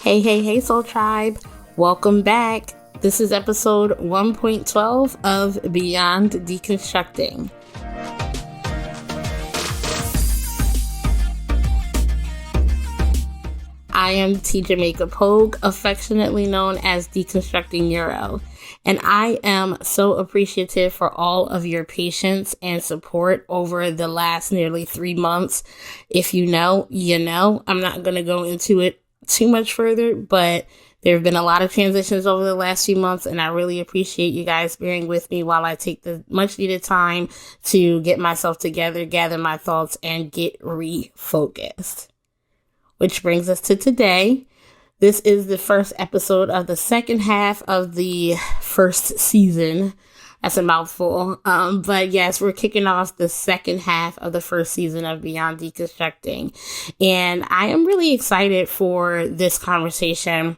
Hey, Soul Tribe. Welcome back. This is episode 1.12 of Beyond Deconstructing. I am T Jamaica Pogue, affectionately known as Deconstructing Neuro, and I am so appreciative for all of your patience and support over the last nearly 3 months. If you know, you know. I'm not going to go into it too much further, but there have been a lot of transitions over the last few months, and I really appreciate you guys bearing with me while I take the much needed time to get myself together, gather my thoughts, and get refocused. Which brings us to today. This is the first episode of the second half of the first season. That's a mouthful. But yes, we're kicking off the second half of the first season of Beyond Deconstructing. And I am really excited for this conversation.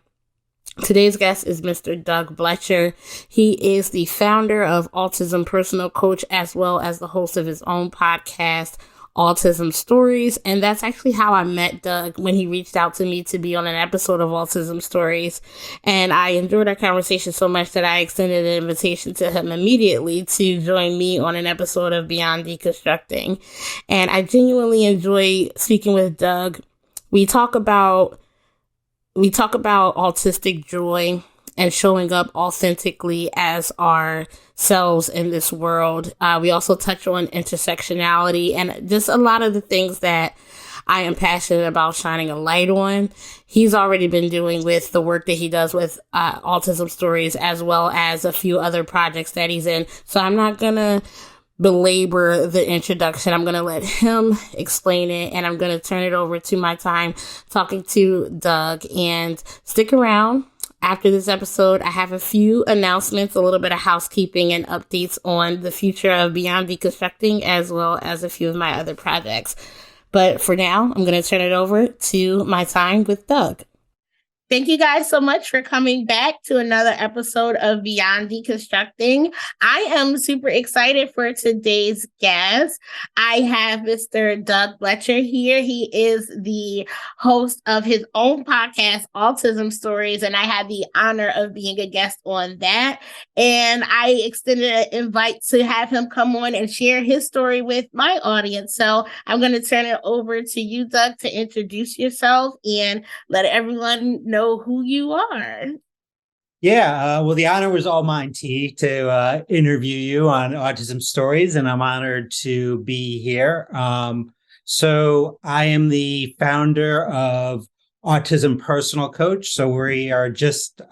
Today's guest is Mr. Doug Blecher. He is the founder of Autism Personal Coach, as well as the host of his own podcast, Autism Stories. And that's actually how I met Doug, when he reached out to me to be on an episode of Autism Stories. And I enjoyed our conversation so much that I extended an invitation to him immediately to join me on an episode of Beyond Deconstructing. And I genuinely enjoy speaking with Doug. We talk about autistic joy and showing up authentically as ourselves in this world. We also touch on intersectionality and just a lot of the things that I am passionate about shining a light on. He's already been doing with the work that he does with Autism Stories, as well as a few other projects that he's in. So I'm not going to belabor the introduction. I'm going to let him explain it, and I'm going to turn it over to my time talking to Doug. And stick around. After this episode, I have a few announcements, a little bit of housekeeping and updates on the future of Beyond Deconstructing, as well as a few of my other projects. But for now, I'm going to turn it over to my time with Doug. Thank you guys so much for coming back to another episode of Beyond Deconstructing. I am super excited for today's guest. I have Mr. Doug Blecher here. He is the host of his own podcast, Autism Stories, and I had the honor of being a guest on that. And I extended an invite to have him come on and share his story with my audience. So I'm going to turn it over to you, Doug, to introduce yourself and let everyone know who you are. Yeah, well, the honor was all mine, T, to interview you on Autism Stories, and I'm honored to be here. So I am the founder of Autism Personal Coach. So we are just,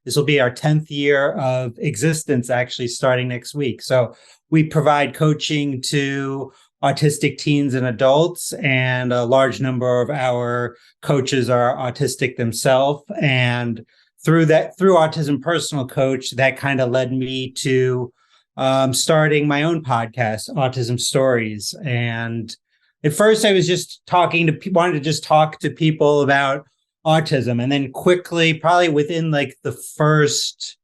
this will be our 10th year of existence, actually, starting next week. So we provide coaching to autistic teens and adults, and a large number of our coaches are autistic themselves. And through Autism Personal Coach, that kind of led me to starting my own podcast, Autism Stories. And at first I was just wanted to just talk to people about autism. And then quickly, probably within like the first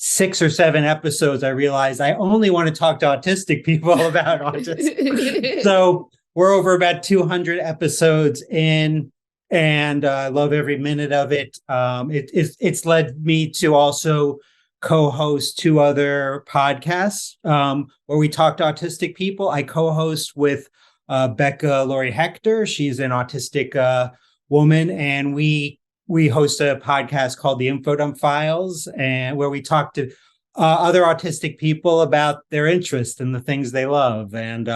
6 or 7 episodes, I realized I only want to talk to autistic people about autism. So we're over about 200 episodes in, and I love every minute of it. It's led me to also co-host 2 other podcasts where we talk to autistic people. I co-host with Becca Laurie Hector. She's an autistic woman, and we host a podcast called the Infodump Files, and where we talk to other autistic people about their interests and the things they love. And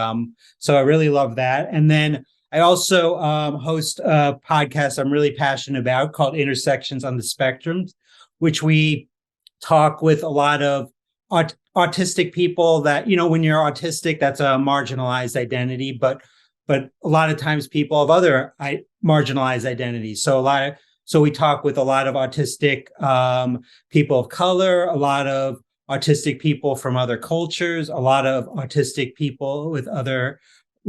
so I really love that. And then I also host a podcast I'm really passionate about called Intersections on the Spectrum, which we talk with a lot of autistic people that, you know, when you're autistic, that's a marginalized identity, but a lot of times people have other marginalized identities. So we talk with a lot of autistic people of color, a lot of autistic people from other cultures, a lot of autistic people with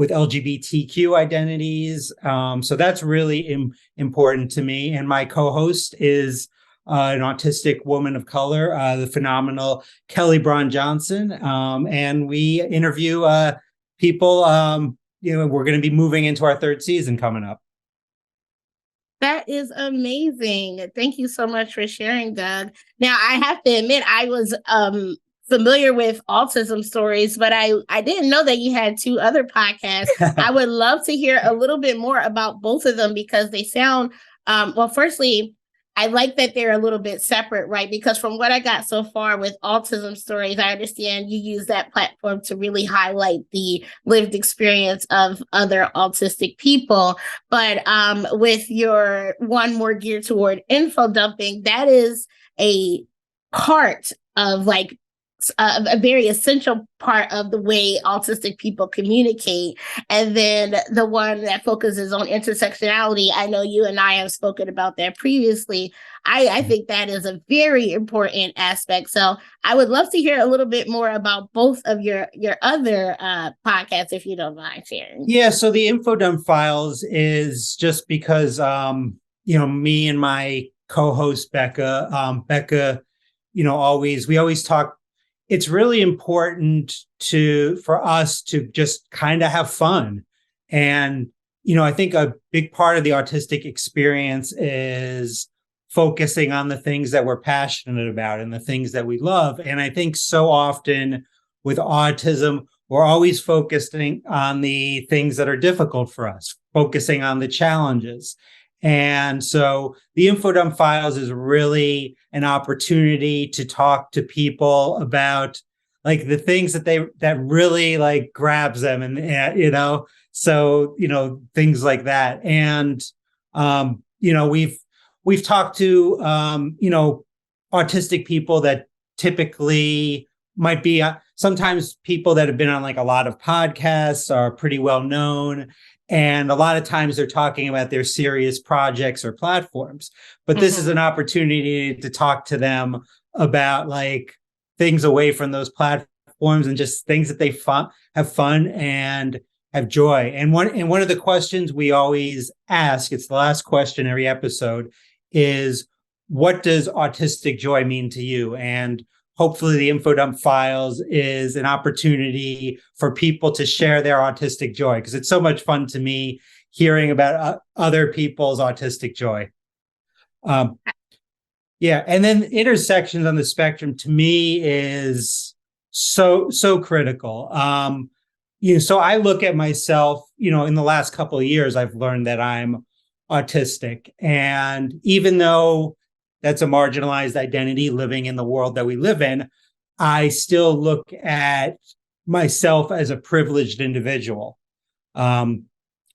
LGBTQ identities. So that's really important to me. And my co-host is an autistic woman of color, the phenomenal Kelly Braun Johnson. And we interview people. We're going to be moving into our 3rd season coming up. That is amazing. Thank you so much for sharing, Doug. Now, I have to admit, I was familiar with autism stories, but I didn't know that you had two other podcasts. I would love to hear a little bit more about both of them because they sound, well, firstly, I like that they're a little bit separate, right? Because from what I got so far with autism stories, I understand you use that platform to really highlight the lived experience of other autistic people. But with your one more geared toward info dumping, that is a part of like a very essential part of the way autistic people communicate. And then the one that focuses on intersectionality, I know you and I have spoken about that previously. I think that is a very important aspect. So I would love to hear a little bit more about both of your other podcasts, if you don't mind sharing. Yeah, so the info dump files is just because me and my co-host Becca, we always talk. It's really important for us to just kind of have fun. And, I think a big part of the autistic experience is focusing on the things that we're passionate about and the things that we love. And I think so often with autism, we're always focusing on the things that are difficult for us, focusing on the challenges. And so the infodump files is really an opportunity to talk to people about like the things that really like grabs them and, things like that. And, we've talked to, autistic people that typically might be sometimes people that have been on like a lot of podcasts are pretty well known. And a lot of times they're talking about their serious projects or platforms. But this is an opportunity to talk to them about like things away from those platforms and just things that they have fun and have joy. And one of the questions we always ask, it's the last question every episode, is what does autistic joy mean to you? And hopefully the infodump files is an opportunity for people to share their autistic joy, because it's so much fun to me hearing about other people's autistic joy. And then intersections on the spectrum to me is so critical. So I look at myself, in the last couple of years, I've learned that I'm autistic. And even though that's a marginalized identity living in the world that we live in, I still look at myself as a privileged individual. The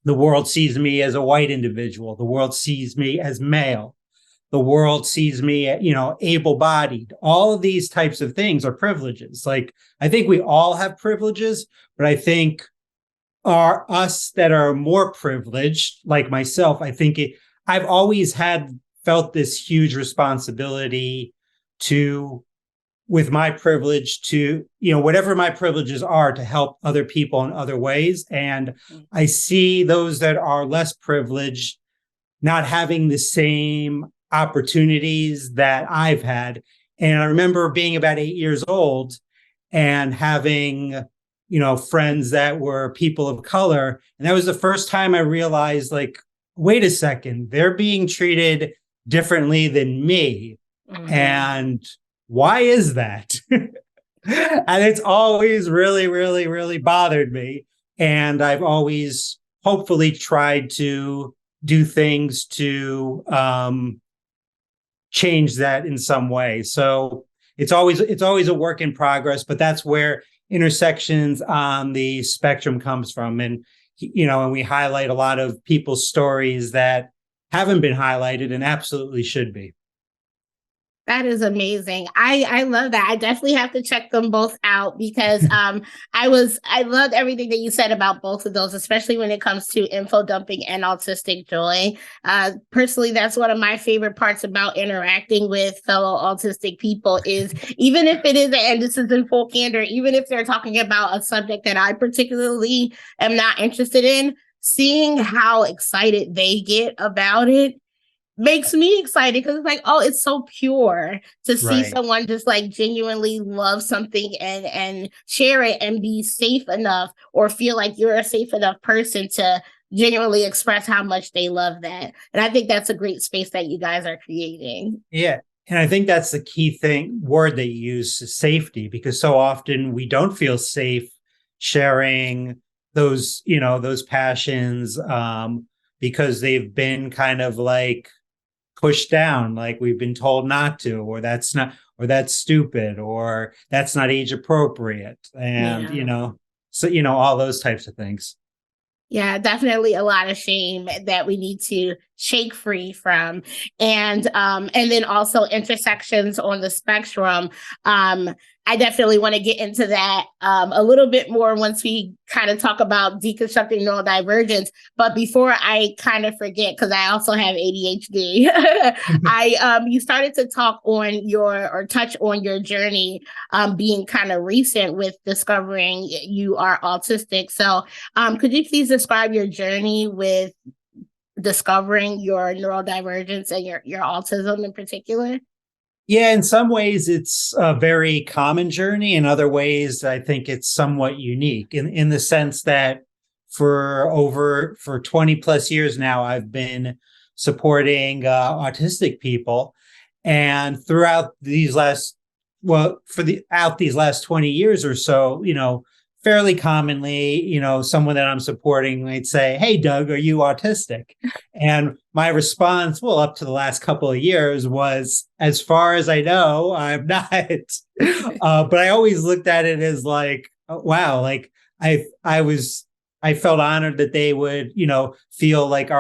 world sees me as a white individual. The world sees me as male. The world sees me, able-bodied. All of these types of things are privileges. Like, I think we all have privileges, but I think us that are more privileged, like myself, I've always felt this huge responsibility with my privilege to, whatever my privileges are, to help other people in other ways. And I see those that are less privileged not having the same opportunities that I've had. And I remember being about 8 years old and having, friends that were people of color. And that was the first time I realized, like, wait a second, they're being treated differently than me. And why is that? And it's always really, really, really bothered me. And I've always hopefully tried to do things to change that in some way. So it's always a work in progress, but that's where intersections on the spectrum comes from. And, and we highlight a lot of people's stories that haven't been highlighted and absolutely should be. That is amazing. I love that. I definitely have to check them both out because I loved everything that you said about both of those, especially when it comes to info dumping and autistic joy. Personally, that's one of my favorite parts about interacting with fellow autistic people is even if it is, and this is in full candor, even if they're talking about a subject that I particularly am not interested in, seeing how excited they get about it makes me excited because it's like, oh, it's so pure to see someone just like genuinely love something and share it and be safe enough or feel like you're a safe enough person to genuinely express how much they love that. And I think that's a great space that you guys are creating. Yeah. And I think that's the key word that you use is safety, because so often we don't feel safe sharing those passions, because they've been kind of like pushed down, like we've been told not to, or that's stupid, or that's not age appropriate. And, Yeah. so, all those types of things. Yeah, definitely a lot of shame that we need to shake free from. And then also intersections on the spectrum. I definitely want to get into that a little bit more once we kind of talk about deconstructing neurodivergence. But before I kind of forget, because I also have ADHD, you started to talk on touch on your journey being kind of recent with discovering you are autistic. So could you please describe your journey with discovering your neurodivergence and your autism in particular? Yeah, in some ways it's a very common journey. In other ways, I think it's somewhat unique in the sense that for 20 plus years now, I've been supporting autistic people. And throughout these last 20 years or so, fairly commonly, someone that I'm supporting might say, "Hey, Doug, are you autistic?" And my response, well, up to the last couple of years was, "As far as I know, I'm not." But I always looked at it as like, oh, wow, like I felt honored that they would, feel like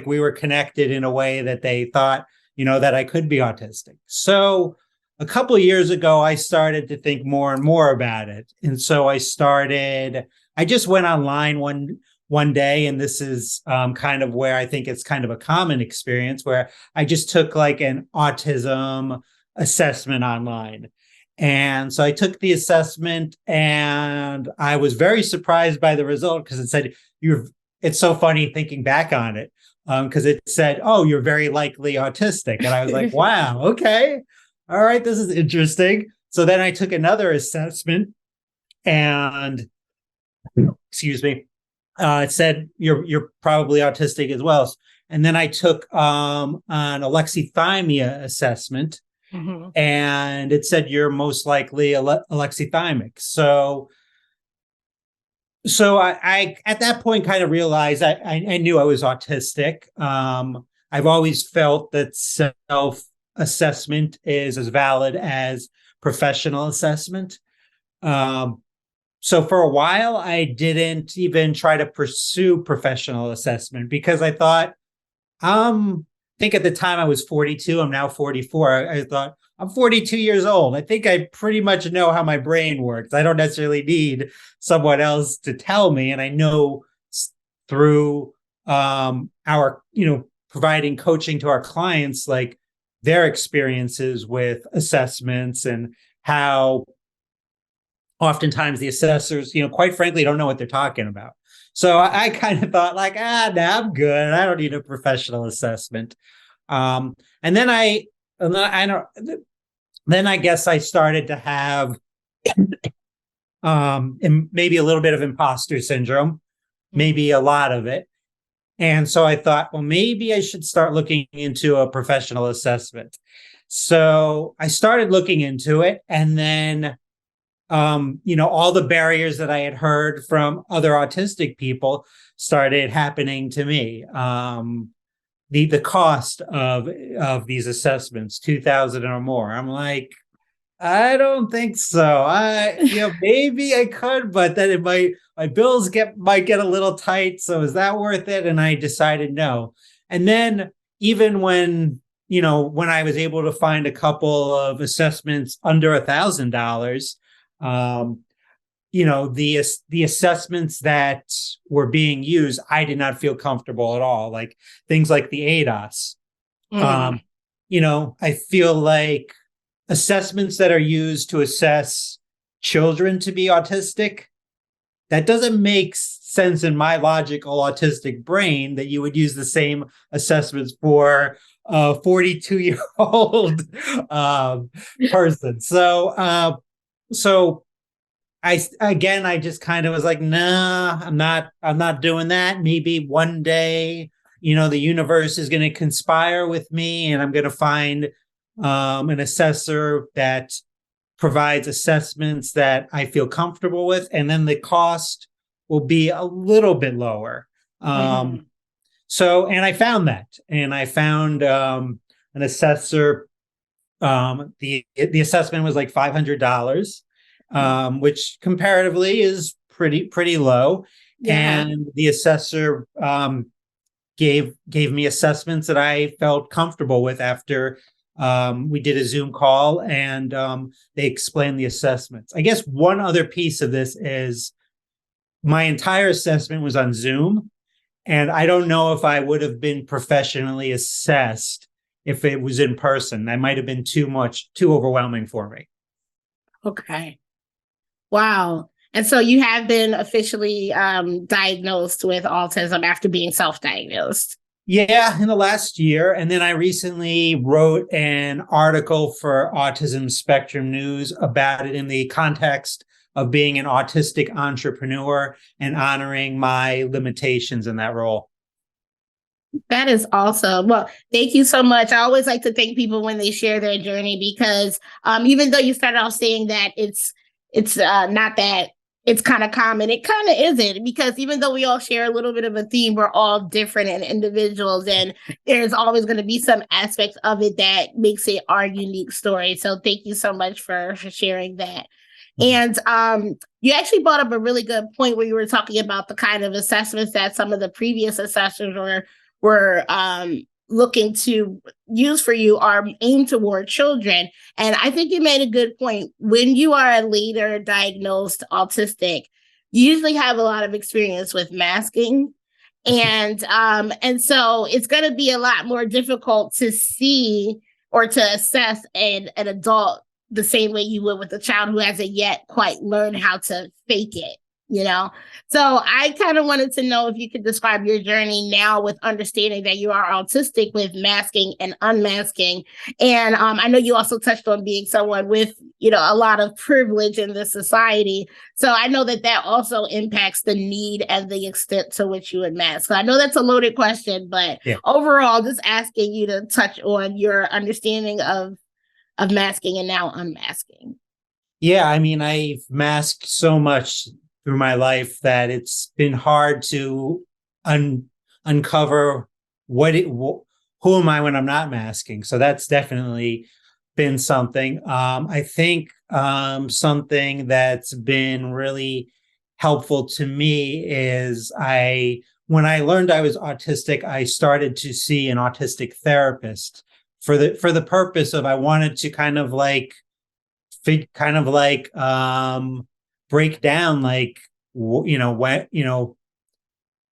we were connected in a way that they thought, that I could be autistic. So a couple of years ago, I started to think more and more about it. And so I just went online one day, and this is kind of where I think it's kind of a common experience, where I just took like an autism assessment online. And so I took the assessment, and I was very surprised by the result, because it said, it's so funny thinking back on it, because it said, "Oh, you're very likely autistic." And I was like, wow, okay. All right, this is interesting. So then I took another assessment, and excuse me, it said you're probably autistic as well. And then I took an alexithymia assessment, Mm-hmm. and it said you're most likely alexithymic. So I at that point kind of realized I knew I was autistic. I've always felt that self assessment is as valid as professional assessment. So for a while, I didn't even try to pursue professional assessment, because I thought, I think at the time I was 42. I'm now 44. I thought, I'm 42 years old. I think I pretty much know how my brain works. I don't necessarily need someone else to tell me. And I know through our, providing coaching to our clients, like their experiences with assessments, and how oftentimes the assessors, quite frankly, don't know what they're talking about. So I kind of thought like, I'm good. I don't need a professional assessment. And then I guess I started to have maybe a little bit of imposter syndrome, maybe a lot of it. And so I thought, well, maybe I should start looking into a professional assessment. So I started looking into it, and then all the barriers that I had heard from other autistic people started happening to me. The cost of these assessments, 2,000 or more. I'm like, I don't think so. Maybe I could, but then my bills might get a little tight. So is that worth it? And I decided no. And then even when I was able to find a couple of assessments under $1,000, the assessments that were being used, I did not feel comfortable at all. Like things like the ADOS. Mm-hmm. I feel like assessments that are used to assess children to be autistic, that doesn't make sense in my logical autistic brain that you would use the same assessments for a 42-year-old person. So I just kind of was like, nah, I'm not doing that. Maybe one day, the universe is going to conspire with me and I'm going to find an assessor that provides assessments that I feel comfortable with. And then the cost will be a little bit lower. Mm-hmm. And I found that, and I found an assessor. The assessment was like $500, which comparatively is pretty low. Yeah. And the assessor gave me assessments that I felt comfortable with after we did a Zoom call, and they explained the assessments. I guess one other piece of this is my entire assessment was on Zoom, and I don't know if I would have been professionally assessed if it was in person. That might have been too overwhelming for me. Okay. Wow. And so you have been officially diagnosed with autism after being self-diagnosed. Yeah, in the last year. And then I recently wrote an article for Autism Spectrum News about it in the context of being an autistic entrepreneur and honoring my limitations in that role. That is awesome. Well, thank you so much. I always like to thank people when they share their journey because even though you started off saying that it's not that it's kind of common, it kind of isn't, because even though we all share a little bit of a theme, we're all different and individuals, and there's always going to be some aspects of it that makes it our unique story. So thank you so much for sharing that. And you actually brought up a really good point where you were talking about the kind of assessments that some of the previous assessors were looking to use for you are aimed toward children. And I think you made a good point. When you are a later diagnosed autistic, you usually have a lot of experience with masking. And so it's going to be a lot more difficult to see or to assess an adult the same way you would with a child who hasn't yet quite learned how to fake it. So I kind of wanted to know if you could describe your journey now with understanding that you are autistic, with masking and unmasking. And I know you also touched on being someone with, a lot of privilege in this society. So I know that also impacts the need and the extent to which you would mask. So I know that's a loaded question, but overall, just asking you to touch on your understanding of masking and now unmasking. Yeah, I mean, I've masked so much through my life that it's been hard to uncover who am I when I'm not masking. So that's definitely been something. I think something that's been really helpful to me is when I learned I was autistic, I started to see an autistic therapist for the purpose of I wanted to kind of like break down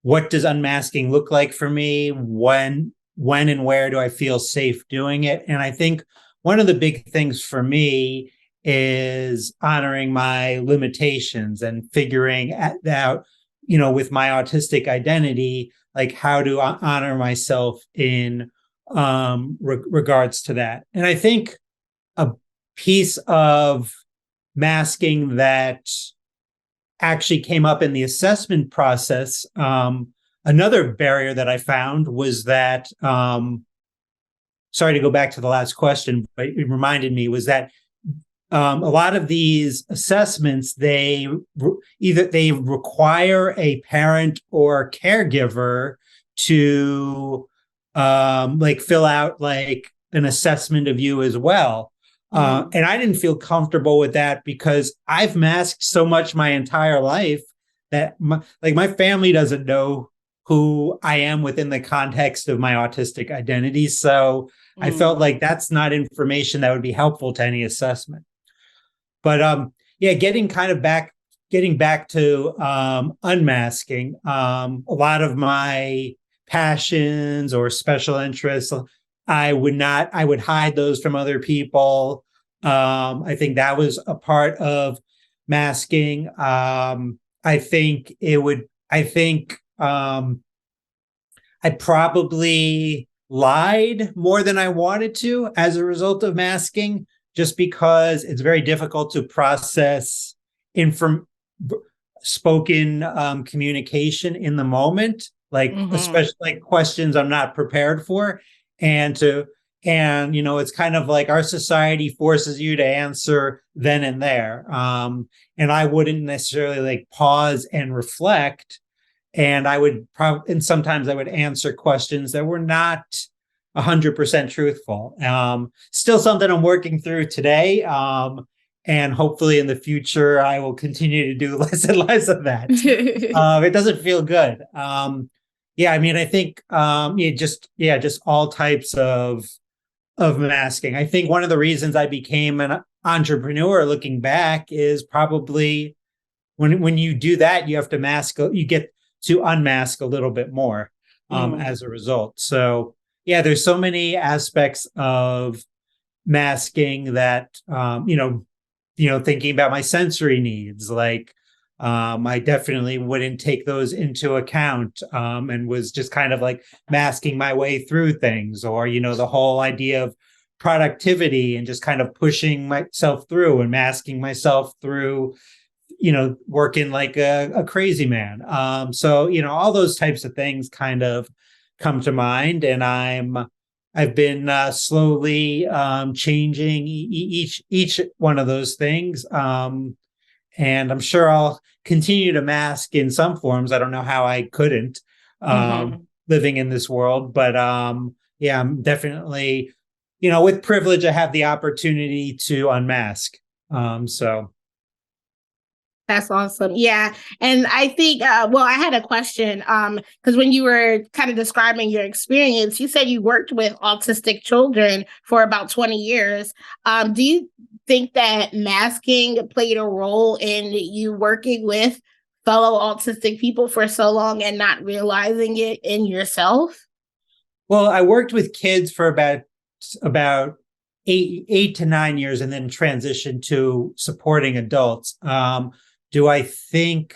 what does unmasking look like for me, when and where do I feel safe doing it. And I think one of the big things for me is honoring my limitations and figuring out with my autistic identity, like how to honor myself in regards to that. And I think a piece of masking that actually came up in the assessment process. Another barrier that I found was that, sorry to go back to the last question, but it reminded me, was that a lot of these assessments, they require a parent or caregiver to fill out like an assessment of you as well. And I didn't feel comfortable with that because I've masked so much my entire life that my family doesn't know who I am within the context of my autistic identity. So I felt like that's not information that would be helpful to any assessment. But getting back to unmasking, a lot of my passions or special interests, I would hide those from other people. I think that was a part of masking. I probably lied more than I wanted to as a result of masking, just because it's very difficult to process inform spoken communication in the moment, like especially like questions I'm not prepared for, and it's kind of like our society forces you to answer then and there, and I wouldn't necessarily like pause and reflect, and I would probably, and sometimes I would answer questions that were not 100% truthful. Still something I'm working through today. And hopefully in the future, I will continue to do less and less of that. It doesn't feel good. Yeah, I mean, I think just all types of masking. I think one of the reasons I became an entrepreneur, looking back, is probably when you do that, you have to mask. You get to unmask a little bit more as a result. So yeah, there's so many aspects of masking that thinking about my sensory needs, like I definitely wouldn't take those into account, and was just kind of like masking my way through things, or the whole idea of productivity and just kind of pushing myself through and masking myself through working like a crazy man. So all those types of things kind of come to mind, and I've been slowly changing each one of those things, and I'm sure I'll continue to mask in some forms. I don't know how I couldn't, living in this world, but yeah, I'm definitely, with privilege, I have the opportunity to unmask. So. That's awesome. Yeah. And I think, I had a question, because when you were kind of describing your experience, you said you worked with autistic children for about 20 years. Do you think that masking played a role in you working with fellow autistic people for so long and not realizing it in yourself? Well, I worked with kids for about 8 to 9 years, and then transitioned to supporting adults. Do I think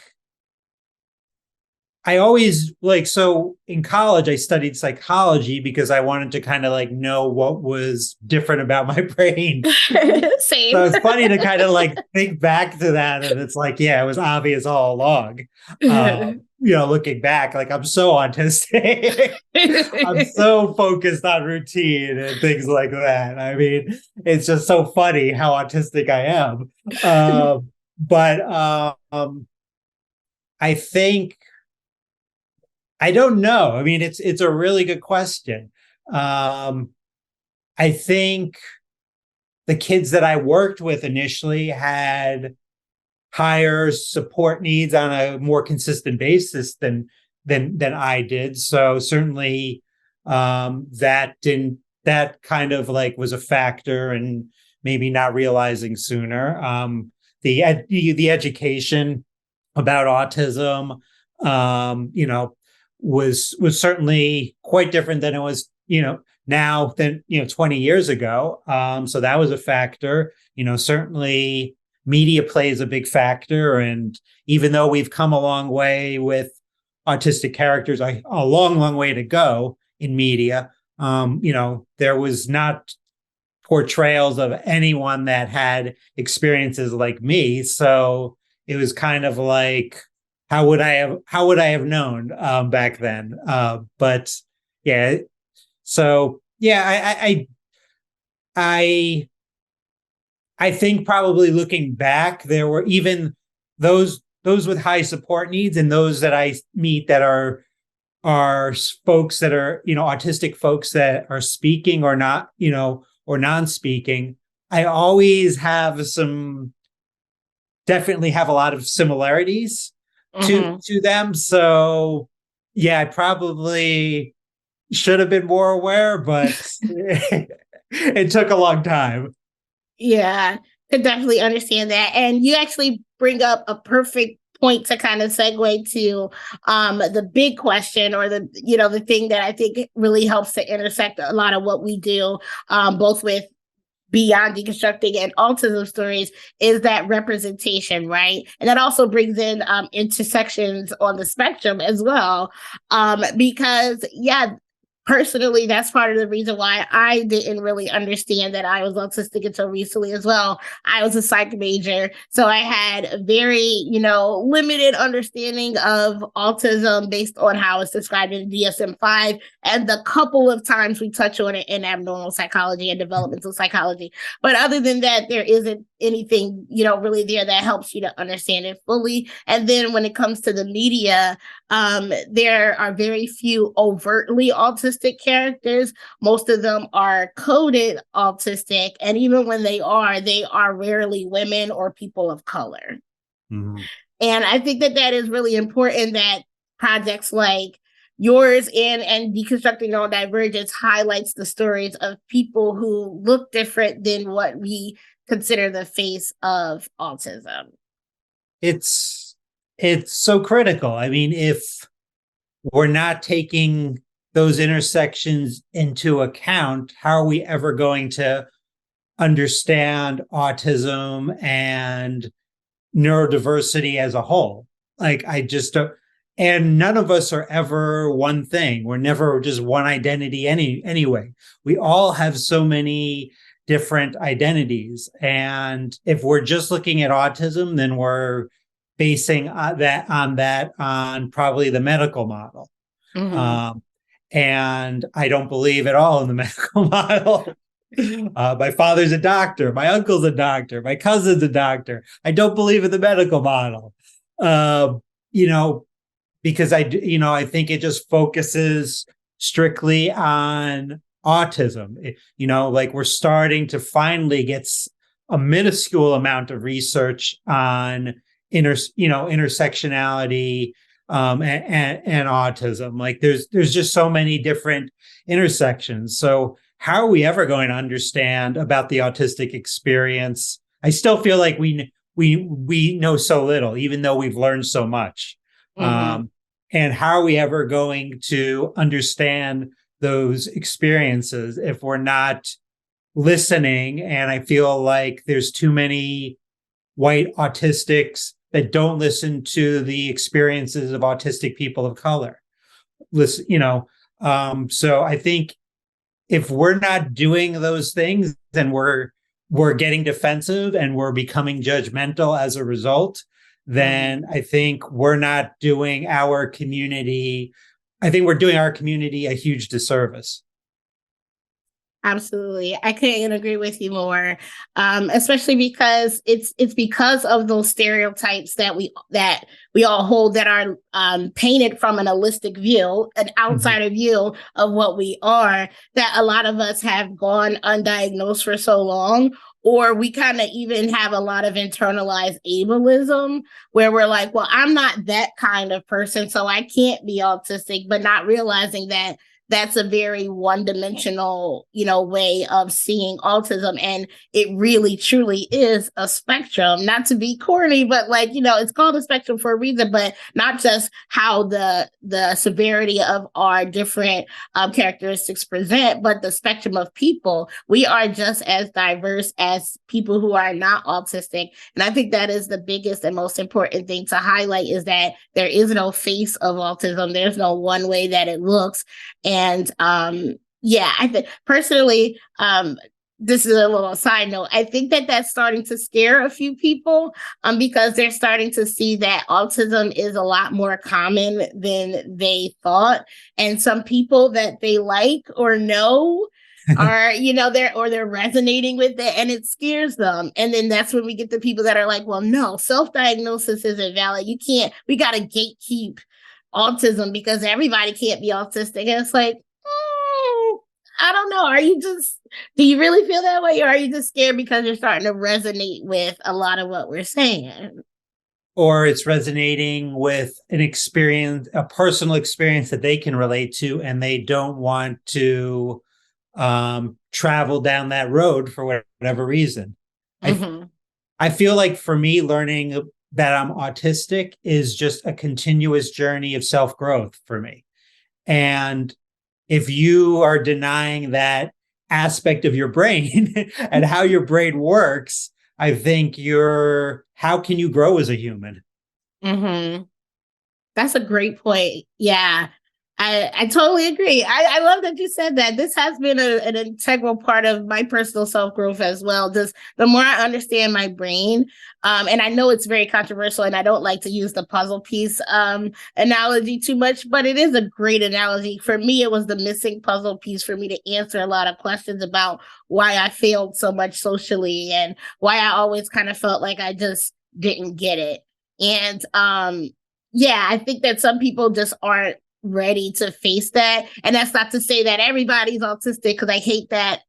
I always so in college, I studied psychology because I wanted to kind of like know what was different about my brain. Same. So it's funny to kind of like think back to that. And it's like, yeah, it was obvious all along. Looking back, like I'm so autistic. I'm so focused on routine and things like that. I mean, it's just so funny how autistic I am. But I think, I don't know. I mean, it's a really good question. I think the kids that I worked with initially had higher support needs on a more consistent basis than I did. So certainly that kind of like was a factor, and maybe not realizing sooner. The education about autism, was certainly quite different than it was, now than 20 years ago. So that was a factor. Certainly media plays a big factor, and even though we've come a long way with autistic characters, a long way to go in media. There was not portrayals of anyone that had experiences like me. So it was kind of like, how would I have known back then? But yeah, so yeah, I think probably looking back, there were even those with high support needs, and those that I meet that are folks that are, autistic folks that are speaking or not, or non-speaking. I always definitely have a lot of similarities to them. So yeah, I probably should have been more aware, but it took a long time. Yeah, could definitely understand that. And you actually bring up a perfect point to kind of segue to the big question, or the thing that I think really helps to intersect a lot of what we do, both with Beyond Deconstructing and autism stories, is that representation, right? And that also brings in intersections on the spectrum as well, because yeah, Personally, that's part of the reason why I didn't really understand that I was autistic until recently as well. I was a psych major, so I had a very, limited understanding of autism based on how it's described in DSM-5 and the couple of times we touch on it in abnormal psychology and developmental psychology. But other than that, there isn't anything, really there that helps you to understand it fully. And then when it comes to the media, there are very few overtly autistic characters. Most of them are coded autistic. And even when they are rarely women or people of color. Mm-hmm. And I think that is really important, that projects like yours and Deconstructing Neurodivergence highlights the stories of people who look different than what we consider the face of autism. It's so critical. I mean, if we're not taking those intersections into account, how are we ever going to understand autism and neurodiversity as a whole? Like, I just don't. And none of us are ever one thing. We're never just one identity anyway. We all have so many different identities. And if we're just looking at autism, then we're basing that on probably the medical model. Mm-hmm. And I don't believe at all in the medical model. My father's a doctor. My uncle's a doctor. My cousin's a doctor. I don't believe in the medical model. Because I think it just focuses strictly on autism. Like we're starting to finally get a minuscule amount of research on intersectionality and autism. Like there's just so many different intersections. So how are we ever going to understand about the autistic experience? I still feel like we know so little, even though we've learned so much. Mm-hmm. And how are we ever going to understand those experiences if we're not listening? And I feel like there's too many white autistics that don't listen to the experiences of autistic people of color. So I think if we're not doing those things, then we're getting defensive and we're becoming judgmental as a result. Then I think we're not doing our community. I think we're doing our community a huge disservice. Absolutely. I couldn't agree with you more, especially because it's because of those stereotypes that we all hold, that are painted from an holistic view, an outsider mm-hmm. view of what we are, that a lot of us have gone undiagnosed for so long. Or we kind of even have a lot of internalized ableism where we're like, well, I'm not that kind of person, so I can't be autistic, but not realizing that that's a very one-dimensional, way of seeing autism. And it really, truly is a spectrum, not to be corny, but it's called a spectrum for a reason, but not just how the severity of our different characteristics present, but the spectrum of people. We are just as diverse as people who are not autistic. And I think that is the biggest and most important thing to highlight, is that there is no face of autism. There's no one way that it looks. And I think personally, this is a little side note, I think that that's starting to scare a few people because they're starting to see that autism is a lot more common than they thought. And some people that they like or know are, they're resonating with it, and it scares them. And then that's when we get the people that are like, well, no, self-diagnosis isn't valid. We got to gatekeep autism because everybody can't be autistic. And it's like, I don't know. Do you really feel that way? Or are you just scared because you're starting to resonate with a lot of what we're saying? Or it's resonating with an experience, a personal experience that they can relate to, and they don't want to travel down that road for whatever reason. Mm-hmm. I feel like for me, learning that I'm autistic is just a continuous journey of self-growth for me. And if you are denying that aspect of your brain and how your brain works, I think how can you grow as a human? Mm-hmm. That's a great point. Yeah. I totally agree. I love that you said that. This has been an integral part of my personal self-growth as well. Just the more I understand my brain, and I know it's very controversial and I don't like to use the puzzle piece analogy too much, but it is a great analogy. For me, it was the missing puzzle piece for me to answer a lot of questions about why I failed so much socially and why I always kind of felt like I just didn't get it. And yeah, I think that some people just aren't ready to face that. And that's not to say that everybody's autistic, because I hate that,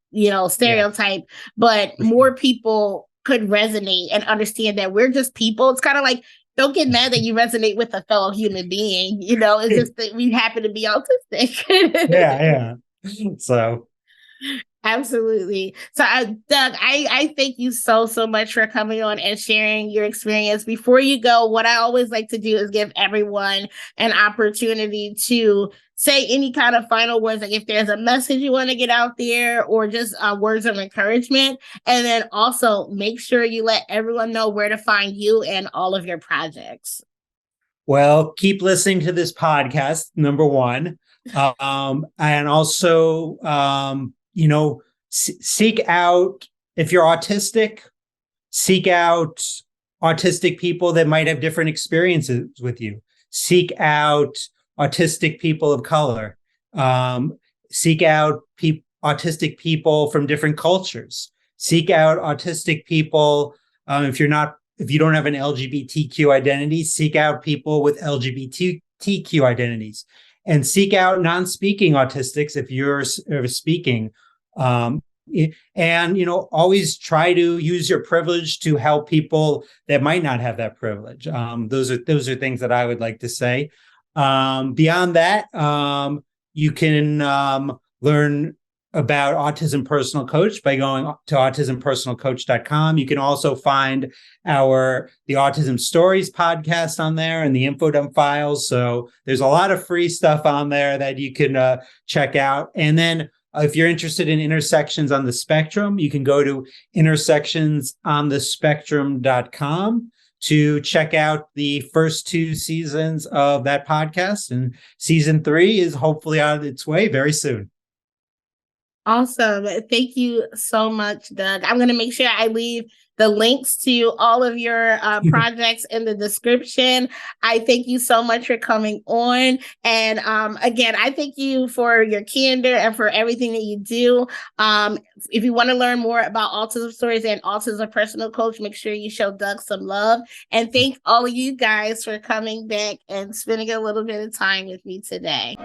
stereotype, but more people could resonate and understand that we're just people. It's kind of like, don't get mad that you resonate with a fellow human being. It's just that we happen to be autistic. Yeah. So Absolutely. So, Doug, I thank you so much for coming on and sharing your experience. Before you go, what I always like to do is give everyone an opportunity to say any kind of final words, like if there's a message you want to get out there or just words of encouragement. And then also make sure you let everyone know where to find you and all of your projects. Well, keep listening to this podcast, number one. And also, seek out, if you're autistic, seek out autistic people that might have different experiences with you. Seek out autistic people of color. Seek out autistic people from different cultures. Seek out autistic people. If you don't have an LGBTQ identity, seek out people with LGBTQ identities. And seek out non-speaking autistics if you're speaking. And, always try to use your privilege to help people that might not have that privilege. Those are things that I would like to say. Beyond that, you can learn about Autism Personal Coach by going to autismpersonalcoach.com. You can also find the Autism Stories podcast on there and the info dump files. So there's a lot of free stuff on there that you can check out. And then if you're interested in intersections on the spectrum, you can go to intersectionsonthespectrum.com to check out the first 2 seasons of that podcast. And season 3 is hopefully on its way very soon. Awesome. Thank you so much, Doug. I'm going to make sure I leave the links to all of your projects in the description. I thank you so much for coming on. And again, I thank you for your candor and for everything that you do. If you want to learn more about Autism Stories and Autism Personal Coach, make sure you show Doug some love. And thank all of you guys for coming back and spending a little bit of time with me today.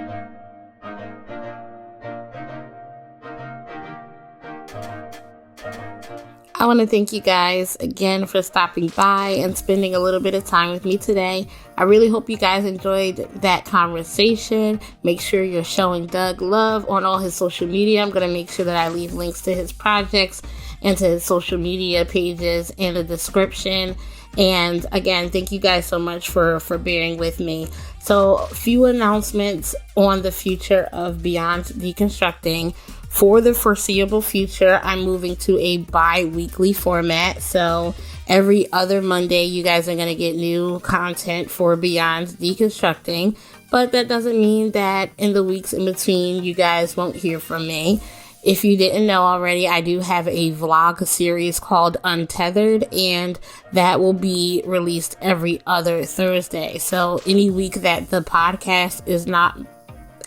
I want to thank you guys again for stopping by and spending a little bit of time with me today. I really hope you guys enjoyed that conversation. Make sure you're showing Doug love on all his social media. I'm going to make sure that I leave links to his projects and to his social media pages in the description. And again, thank you guys so much for bearing with me. So, a few announcements on the future of Beyond Deconstructing. For the foreseeable future, I'm moving to a bi-weekly format. So every other Monday, you guys are going to get new content for Beyond Deconstructing. But that doesn't mean that in the weeks in between, you guys won't hear from me. If you didn't know already, I do have a vlog series called Untethered, and that will be released every other Thursday. So any week that the podcast is not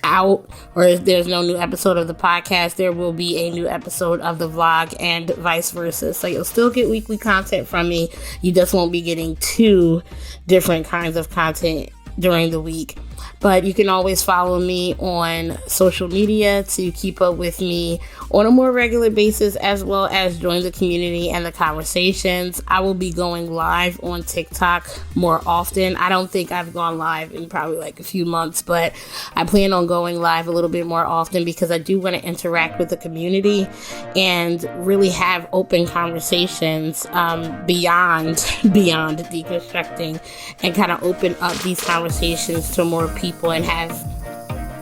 out, or if there's no new episode of the podcast, there will be a new episode of the vlog and vice versa. So you'll still get weekly content from me. You just won't be getting 2 different kinds of content during the week. But you can always follow me on social media to keep up with me on a more regular basis, as well as join the community and the conversations. I will be going live on TikTok more often. I don't think I've gone live in probably like a few months, but I plan on going live a little bit more often because I do want to interact with the community and really have open conversations beyond deconstructing, and kind of open up these conversations to more people and have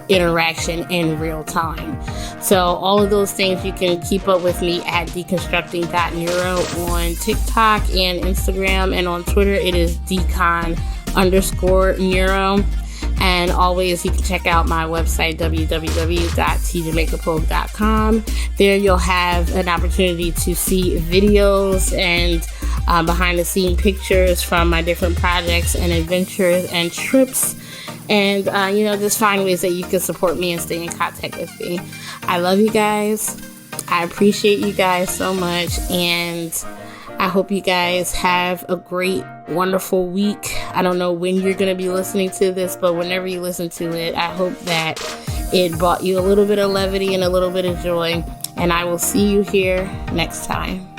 interaction in real time. So all of those things, you can keep up with me at deconstructing.neuro on TikTok and Instagram, and on Twitter it is decon_neuro. And always, you can check out my website, www.tjamaicapogue.com. There you'll have an opportunity to see videos and behind-the-scene pictures from my different projects and adventures and trips. And, just find ways that you can support me and stay in contact with me. I love you guys. I appreciate you guys so much. And I hope you guys have a great, wonderful week. I don't know when you're going to be listening to this, but whenever you listen to it, I hope that it brought you a little bit of levity and a little bit of joy. And I will see you here next time.